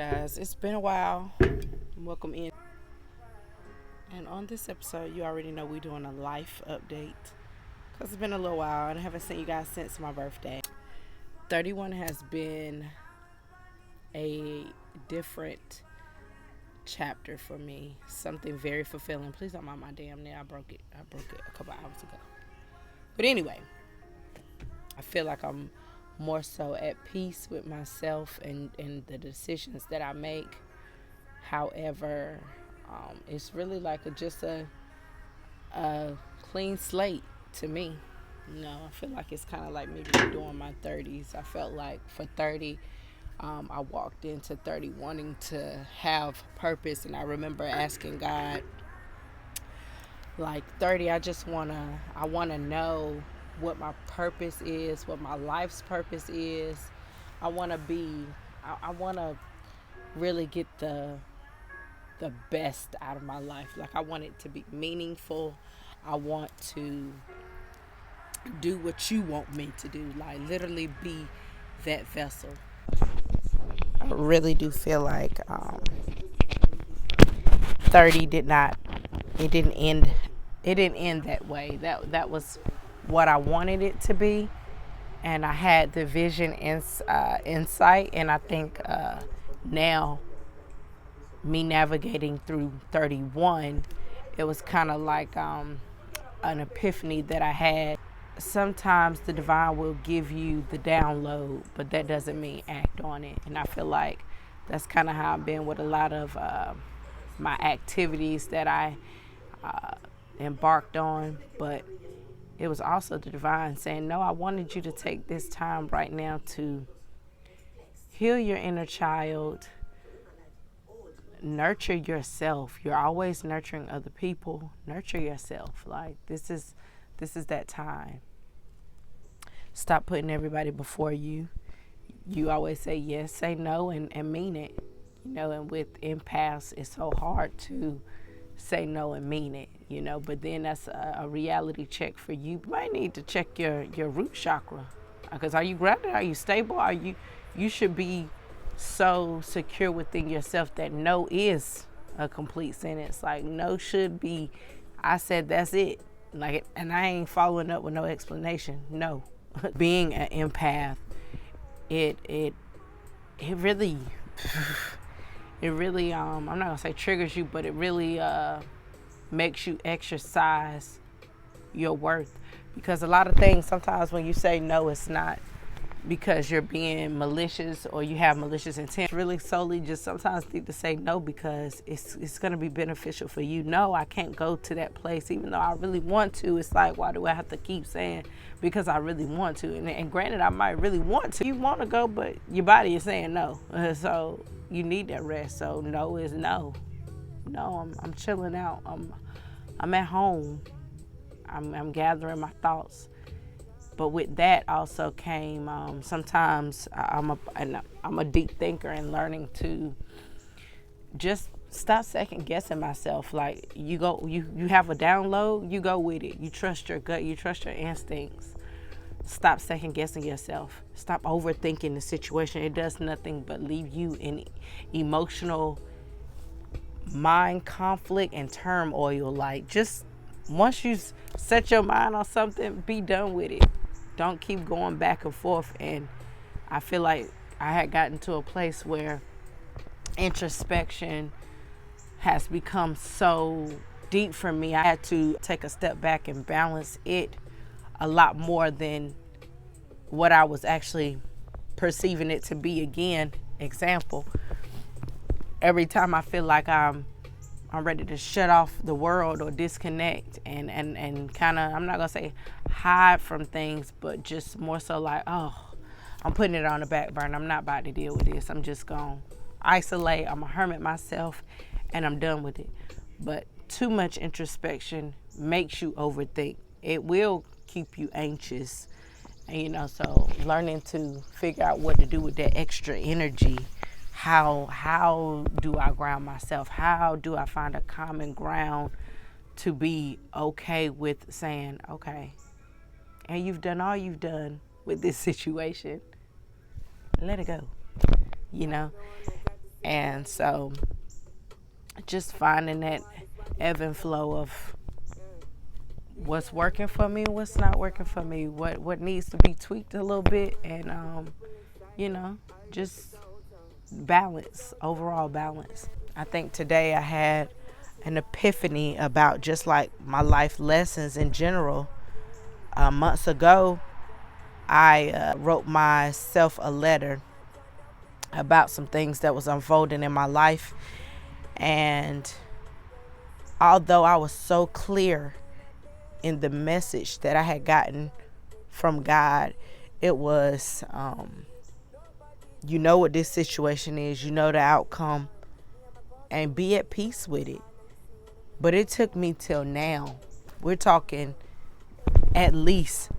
Guys, it's been a while. Welcome in. And on this episode, you already know we're doing a life update because it's been a little while and I haven't seen you guys since my birthday. 31 has been a different chapter for me. Something very fulfilling. Please don't mind my damn nail. I broke it a couple hours ago. But anyway, I feel like I'm more so at peace with myself and the decisions that I make. However, it's really like just a clean slate to me. I feel like it's kind of like me doing my 30s. I felt like for 30, I walked into 30 wanting to have purpose, and I remember asking God, like 30, I wanna know what my purpose is, what my life's purpose is. I wanna really get the best out of my life. Like I want it to be meaningful. I want to do what you want me to do. Like literally be that vessel. I really do feel like 30 didn't end that way. That was what I wanted it to be, and I had the vision insight, and I think now me navigating through 31, it was kind of like an epiphany that I had. Sometimes the divine will give you the download, but that doesn't mean act on it. And I feel like that's kind of how I've been with a lot of my activities that I embarked on. But it was also the divine saying, no, I wanted you to take this time right now to heal your inner child, nurture yourself. You're always nurturing other people. Nurture yourself. Like this is that time. Stop putting everybody before you. You always say yes, say no, and mean it. And with empaths, it's so hard to say no and mean it, but then that's a reality check for you. You might need to check your root chakra, because are you grounded? Are you stable? You should be so secure within yourself that no is a complete sentence. Like no should be, I said that's it. Like, and I ain't following up with no explanation. No. Being an empath, it really I'm not gonna say triggers you, but it really makes you exercise your worth. Because a lot of things, sometimes when you say no, it's not because you're being malicious or you have malicious intent. Really solely just sometimes need to say no because it's going to be beneficial for you. No, I can't go to that place even though I really want to. It's like, why do I have to keep saying because I really want to? And granted, I might really want to. You want to go, but your body is saying no. So you need that rest. So no is no. No, I'm chilling out. I'm at home. I'm gathering my thoughts. But with that also came sometimes I'm a deep thinker and learning to just stop second guessing myself. Like you have a download, you go with it. You trust your gut, you trust your instincts. Stop second guessing yourself. Stop overthinking the situation. It does nothing but leave you in emotional mind conflict and turmoil. Like just once you set your mind on something, be done with it. Don't keep going back and forth. And I feel like I had gotten to a place where introspection has become so deep for me. I had to take a step back and balance it a lot more than what I was actually perceiving it to be. Again, example, every time I feel like I'm ready to shut off the world or disconnect and kind of, I'm not going to say hide from things, but just more so like, oh, I'm putting it on the back burner. I'm not about to deal with this. I'm just going to isolate. I'm a hermit myself and I'm done with it. But too much introspection makes you overthink. It will keep you anxious. And, so learning to figure out what to do with that extra energy. How do I ground myself? How do I find a common ground to be okay with saying, okay, and you've done all you've done with this situation. Let it go, And so just finding that ebb and flow of what's working for me, what's not working for me, what needs to be tweaked a little bit, and just balance, overall balance. I think today I had an epiphany about just like my life lessons in general. Months ago, I wrote myself a letter about some things that was unfolding in my life, and although I was so clear in the message that I had gotten from God, it was, you know what this situation is, you know the outcome, and be at peace with it. But it took me till now. We're talking at least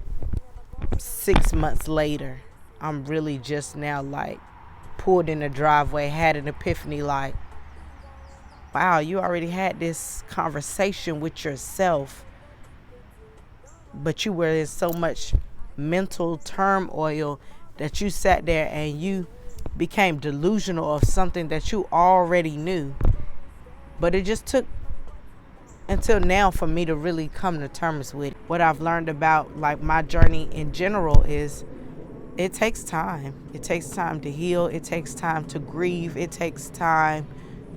6 months later. I'm really just now like pulled in the driveway, had an epiphany like, wow, you already had this conversation with yourself, but you were in so much mental turmoil that you sat there and you became delusional of something that you already knew. But it just took until now for me to really come to terms with it. What I've learned about like my journey in general is it takes time. It takes time to heal. It takes time to grieve. It takes time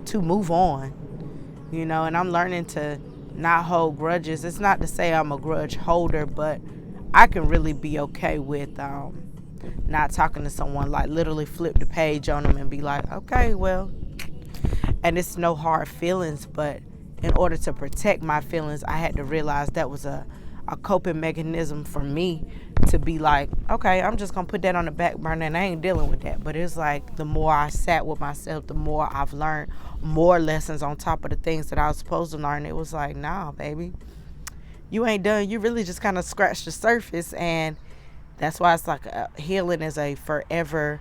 to move on, and I'm learning to not hold grudges. It's not to say I'm a grudge holder, but I can really be okay with not talking to someone, like literally flip the page on them and be like, okay, well, and it's no hard feelings, but in order to protect my feelings, I had to realize that was a coping mechanism for me to be like, okay, I'm just going to put that on the back burner and I ain't dealing with that. But it's like the more I sat with myself, the more I've learned more lessons on top of the things that I was supposed to learn. It was like, nah, baby, you ain't done. You really just kind of scratched the surface. And that's why it's like healing is a forever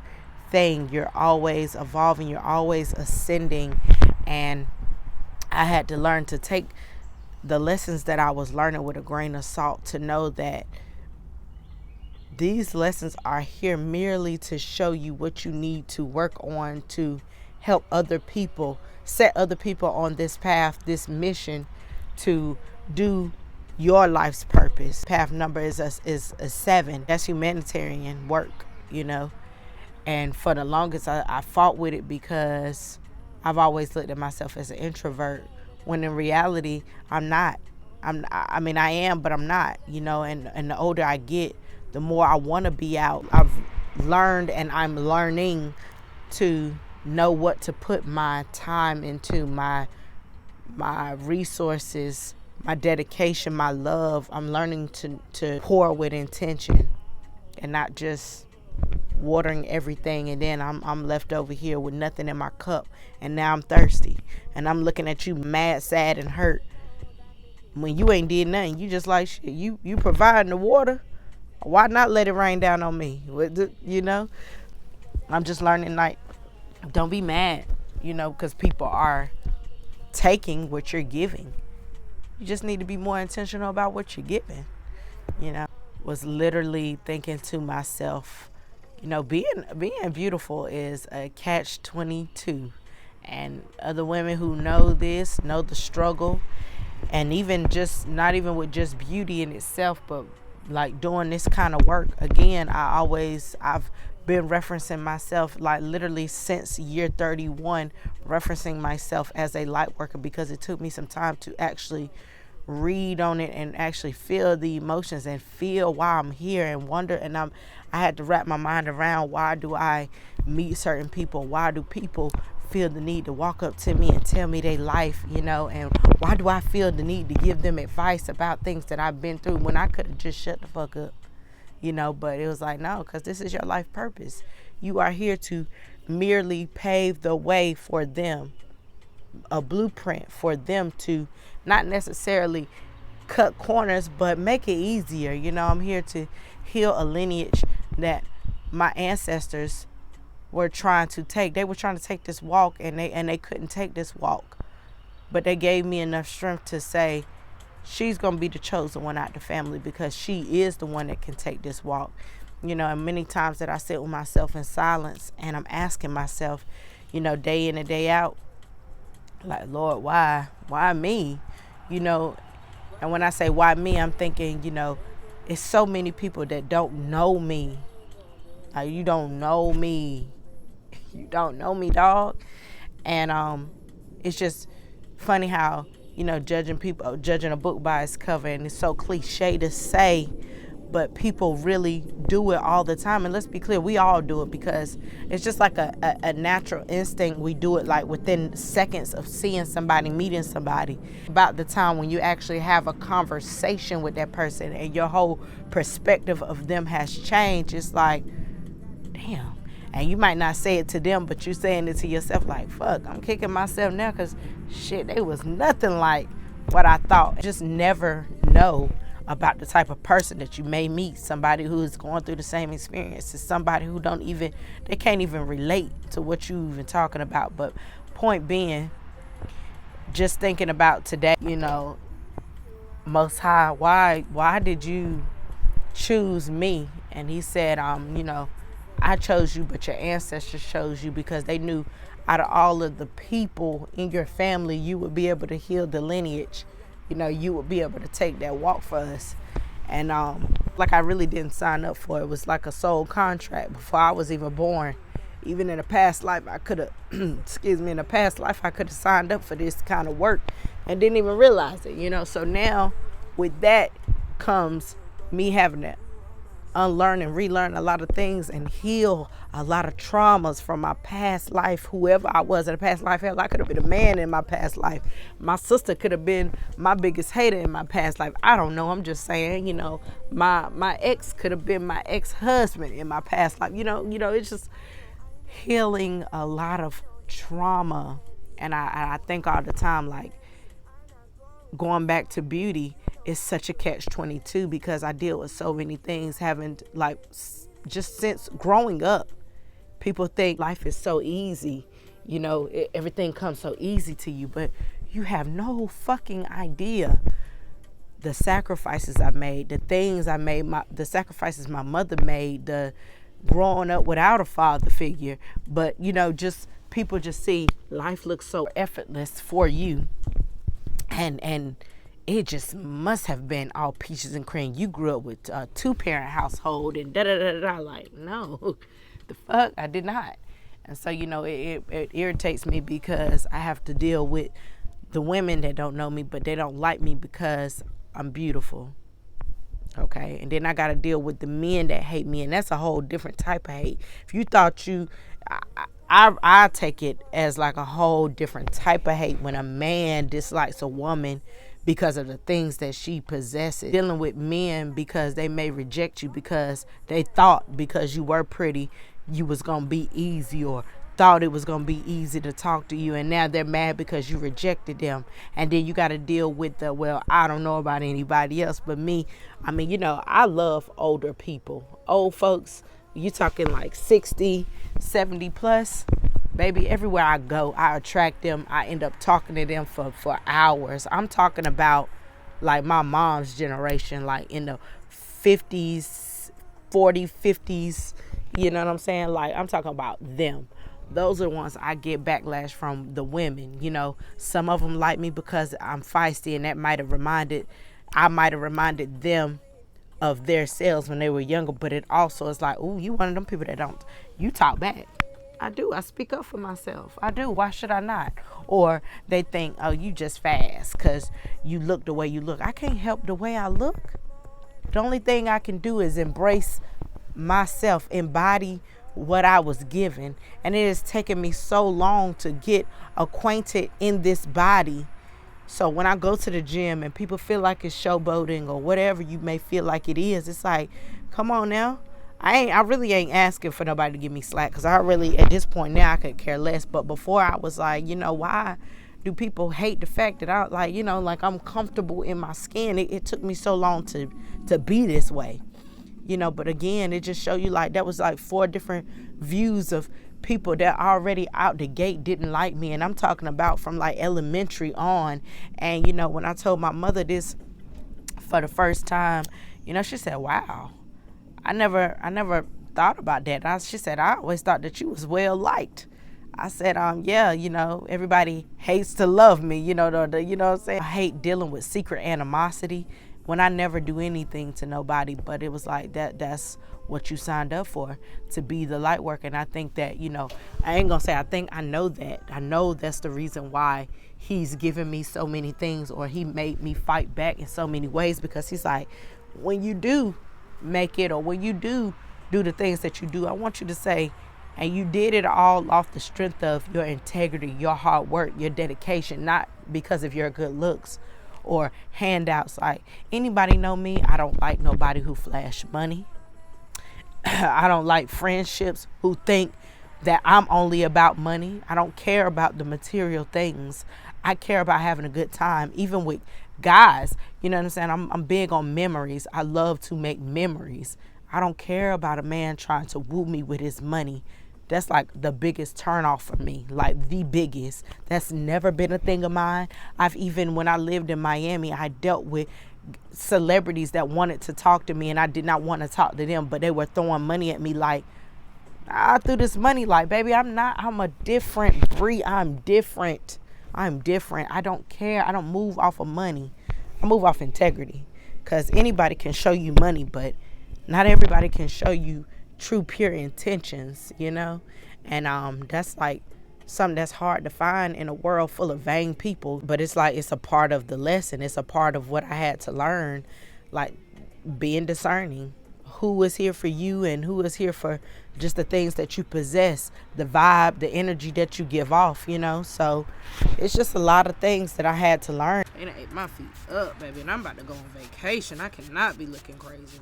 thing. You're always evolving. You're always ascending. And I had to learn to take the lessons that I was learning with a grain of salt, to know that these lessons are here merely to show you what you need to work on to help other people, set other people on this path, this mission to do your life's purpose. Path number is a 7. That's humanitarian work, And for the longest, I fought with it because I've always looked at myself as an introvert, when in reality, I'm not. I am, but I'm not, and the older I get, the more I want to be out. I've learned and I'm learning to know what to put my time into, my resources, my dedication, my love. I'm learning to pour with intention and not just watering everything, and then I'm left over here with nothing in my cup, and now I'm thirsty and I'm looking at you mad, sad, and hurt when you ain't did nothing. You just like, shit, you providing the water, why not let it rain down on me? I'm just learning, like, don't be mad, because people are taking what you're giving. You just need to be more intentional about what you're giving. Was literally thinking to myself, being beautiful is a catch-22. And other women who know this know the struggle. And even just, not even with just beauty in itself, but like doing this kind of work. Again, I've been referencing myself, like literally since year 31, referencing myself as a light worker, because it took me some time to actually read on it and actually feel the emotions and feel why I'm here and wonder. And I had to wrap my mind around, why do I meet certain people? Why do people feel the need to walk up to me and tell me their life, and why do I feel the need to give them advice about things that I've been through when I could have just shut the fuck up, but it was like, no, because this is your life purpose. You are here to merely pave the way for them, a blueprint for them to not necessarily cut corners, but make it easier. I'm here to heal a lineage that my ancestors were trying to take. They were trying to take this walk, and they couldn't take this walk. But they gave me enough strength to say, she's going to be the chosen one out of the family, because she is the one that can take this walk. And many times that I sit with myself in silence and I'm asking myself, day in and day out. Like, Lord, why me? And when I say why me, I'm thinking, it's so many people that don't know me. Like, you don't know me. You don't know me, dog. And it's just funny how, judging a book by its cover, and it's so cliche to say, but people really do it all the time. And let's be clear, we all do it because it's just like a natural instinct. We do it like within seconds of seeing somebody, meeting somebody. About the time when you actually have a conversation with that person and your whole perspective of them has changed, it's like, damn. And you might not say it to them, but you're saying it to yourself like, fuck, I'm kicking myself now because shit, they was nothing like what I thought. Just never know about the type of person that you may meet. Somebody who is going through the same experience. It's somebody who they can't even relate to what you even talking about. But point being, just thinking about today, Most High, why did you choose me? And he said, I chose you, but your ancestors chose you because they knew out of all of the people in your family, you would be able to heal the lineage. You would be able to take that walk for us. And like I really didn't sign up for it. It was like a soul contract before I was even born. Even in a past life, I could have, in a past life, I could have signed up for this kind of work and didn't even realize it, So now with that comes me having to unlearn and relearn a lot of things and heal a lot of traumas from my past life. Whoever I was in a past life, hell, I could have been a man in my past life. My sister could have been my biggest hater in my past life. I don't know. I'm just saying, my ex could have been my ex-husband in my past life. It's just healing a lot of trauma. And I think all the time, like, going back to beauty is such a catch-22 because I deal with so many things just since growing up. People think life is so easy, everything comes so easy to you, but you have no fucking idea the sacrifices I made, the things I made, the sacrifices my mother made, the growing up without a father figure. But just people just see life looks so effortless for you. And it just must have been all peaches and cream. You grew up with a 2-parent household and da-da-da-da-da. Like, no, the fuck, I did not. And so, it irritates me because I have to deal with the women that don't know me, but they don't like me because I'm beautiful. Okay? And then I got to deal with the men that hate me, and that's a whole different type of hate. If you thought I take it as like a whole different type of hate when a man dislikes a woman because of the things that she possesses. Dealing with men because they may reject you because they thought because you were pretty, you was going to be easy, or thought it was going to be easy to talk to you, and now they're mad because you rejected them. And then you got to deal with I don't know about anybody else but me. I mean, I love older people. Old folks, you talking like 60, 70 plus, baby, everywhere I go, I attract them. I end up talking to them for hours. I'm talking about like my mom's generation, like in the 50s, 40s, 50s, you know what I'm saying? Like, I'm talking about them. Those are the ones I get backlash from, the women. Some of them like me because I'm feisty, and that I might have reminded them of their selves when they were younger. But it also is like, ooh, you one of them people that you talk back. I do. I speak up for myself. I do. Why should I not? Or they think, oh, you just fast because you look the way you look. I can't help the way I look. The only thing I can do is embrace myself, embody what I was given. And it has taken me so long to get acquainted in this body. So when I go to the gym and people feel like it's showboating or whatever you may feel like it is, it's like, come on now. I really ain't asking for nobody to give me slack, because I really, at this point now, I could care less. But before, I was like, why do people hate the fact that I, like I'm comfortable in my skin? It took me so long to be this way, but again, it just show you like that was like 4 different views of people that already out the gate didn't like me. And I'm talking about from like elementary on. And, when I told my mother this for the first time, she said, wow. I never thought about that. She said, I always thought that you was well liked. I said, yeah, you know, everybody hates to love me, you know, you know what I'm saying? I hate dealing with secret animosity when I never do anything to nobody, but it was like that's what you signed up for, to be the light worker. And I think that, you know, I ain't gonna say I know that. I know that's the reason why he's given me so many things, or he made me fight back in so many ways, because he's like, when you do make it, or when you do the things that you do, I want you to say, and you did it all off the strength of your integrity, your hard work, your dedication, not because of your good looks or handouts. Like, anybody know me, I don't like nobody who flash money. I don't like friendships who think that I'm only about money. I don't care about the material things. I care about having a good time, even with guys. You know what I'm saying? I'm big on memories. I love to make memories. I don't care about a man trying to woo me with his money. That's like the biggest turnoff for me, like the biggest. That's never been a thing of mine. When I lived in Miami, I dealt with celebrities that wanted to talk to me, and I did not want to talk to them, but they were throwing money at me. Like, I threw this money like, baby, I'm a different breed. I'm different. I don't care. I don't move off of money. I move off integrity, because anybody can show you money, but not everybody can show you true, pure intentions, you know? And that's like something that's hard to find in a world full of vain people. But it's like, it's a part of the lesson. It's a part of what I had to learn, like being discerning. Who is here for you and who is here for just the things that you possess, the vibe, the energy that you give off, you know? So it's just a lot of things that I had to learn. It ate my feet up, baby, and I'm about to go on vacation. I cannot be looking crazy.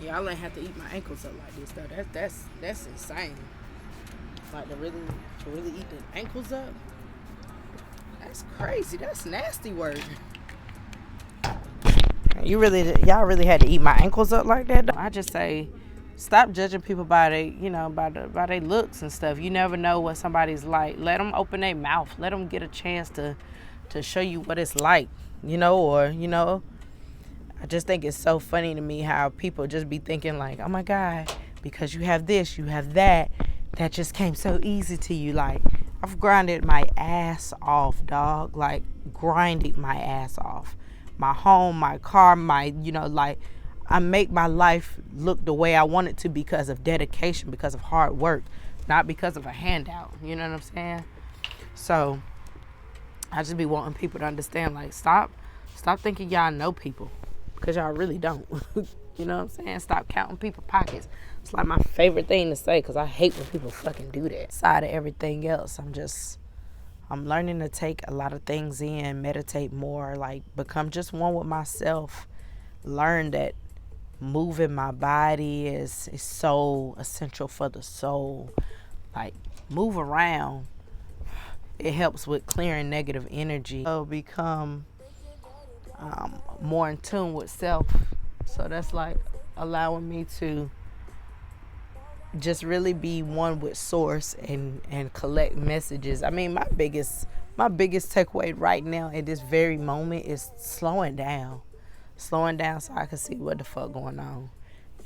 Y'all ain't have to eat my ankles up like this though. That's insane. Like, to really eat the ankles up. That's crazy. That's nasty word. Y'all really had to eat my ankles up like that though? I just say, stop judging people by their looks and stuff. You never know what somebody's like. Let them open their mouth. Let them get a chance to show you what it's like, you know, or, you know. I just think it's so funny to me how people just be thinking like, oh my God, because you have this, you have that just came so easy to you. Like, I've grinded my ass off, dog. Like, grinded my ass off. My home, my car, like, I make my life look the way I want it to because of dedication, because of hard work, not because of a handout. You know what I'm saying? So I just be wanting people to understand, like, stop thinking y'all know people, because y'all really don't. You know what I'm saying? Stop counting people's pockets. It's like my favorite thing to say, because I hate when people fucking do that. Side of everything else, I'm learning to take a lot of things in, meditate more, like become just one with myself. Learn that moving my body is so essential for the soul. Like, move around. It helps with clearing negative energy. So become more in tune with self. So that's like allowing me to just really be one with source and collect messages. I mean, my biggest takeaway right now at this very moment is slowing down so I can see what the fuck going on.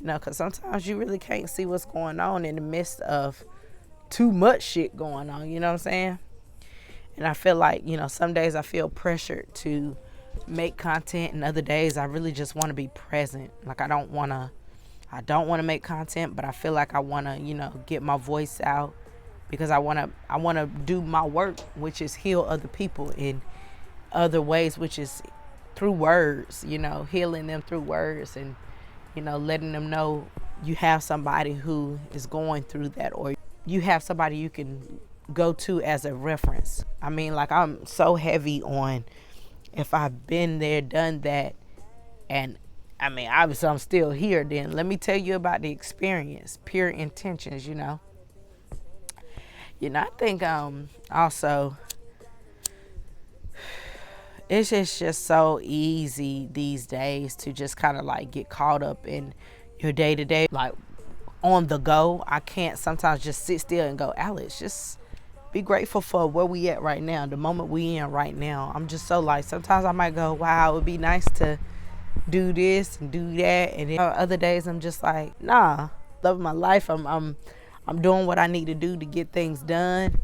You know, because sometimes you really can't see what's going on in the midst of too much shit going on. You know what I'm saying? And I feel like, you know, some days I feel pressured to make content, and other days I really just want to be present. Like, I don't want to make content, but I feel like I want to, you know, get my voice out, because I want to do my work, which is heal other people in other ways, which is through words, you know, healing them through words, and, you know, letting them know you have somebody who is going through that, or you have somebody you can go to as a reference. I mean, like, I'm so heavy on, if I've been there, done that, and I mean, obviously I'm still here, then let me tell you about the experience, pure intentions, you know. You know, I think also, it's just so easy these days to just kind of like get caught up in your day-to-day. Like, on the go. I can't sometimes just sit still and go, Alex, just be grateful for where we at right now, the moment we in right now. I'm just so like, sometimes I might go, wow, it would be nice to do this and do that, and then other days I'm just like, nah, loving my life. I'm doing what I need to do to get things done.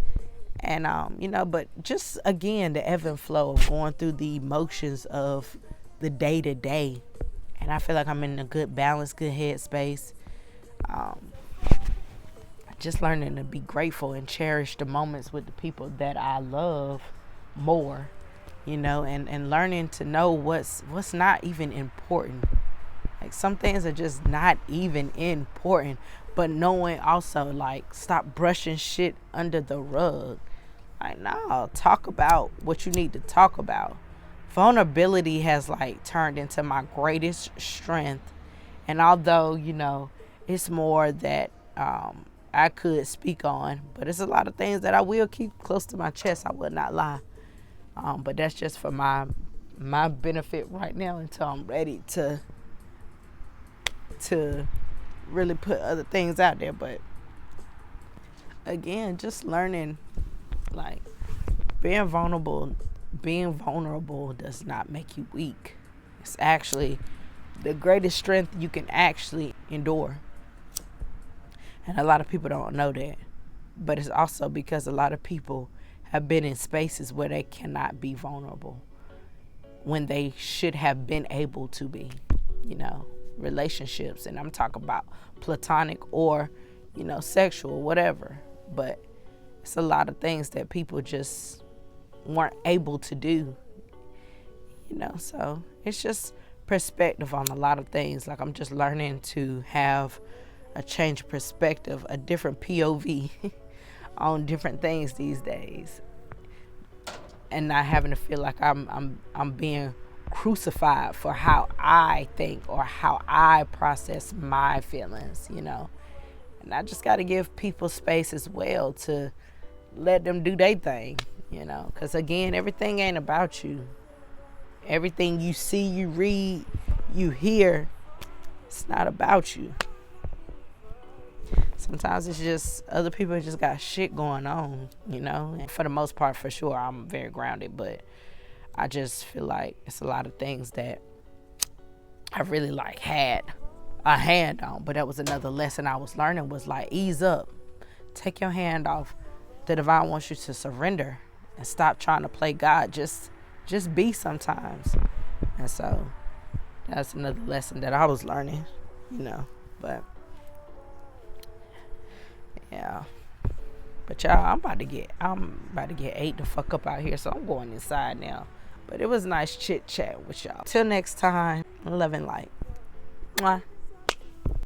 And you know, but just again, the ebb and flow of going through the emotions of the day to day. And I feel like I'm in a good balance, good headspace. Just learning to be grateful and cherish the moments with the people that I love more, you know, and learning to know what's not even important. Like some things are just not even important, but knowing also, like, stop brushing shit under the rug. Like, no, talk about what you need to talk about. Vulnerability has like turned into my greatest strength. And although, you know, it's more that I could speak on, but it's a lot of things that I will keep close to my chest. I will not lie. But that's just for my benefit right now until I'm ready to really put other things out there. But again, just learning, like, being vulnerable does not make you weak. It's actually the greatest strength you can actually endure. And a lot of people don't know that. But it's also because a lot of people have been in spaces where they cannot be vulnerable when they should have been able to be, you know, relationships. And I'm talking about platonic or, you know, sexual, whatever. But it's a lot of things that people just weren't able to do, you know. So it's just perspective on a lot of things. Like, I'm just learning to have a change of perspective, a different POV on different things these days, and not having to feel like I'm being crucified for how I think or how I process my feelings, you know. And I just got to give people space as well to let them do their thing, you know, because again, everything ain't about you. Everything you see, you read, you hear, it's not about you. Sometimes it's just other people just got shit going on, you know. And for the most part, for sure, I'm very grounded, but I just feel like it's a lot of things that I really like had a hand on. But that was another lesson I was learning, was like, ease up, take your hand off. The divine wants you to surrender and stop trying to play God. Just be sometimes. And so that's another lesson that I was learning, you know. But yeah. But y'all, I'm about to get ate the fuck up out here, so I'm going inside now. But it was nice chit chat with y'all. Till next time, love and light. Mwah.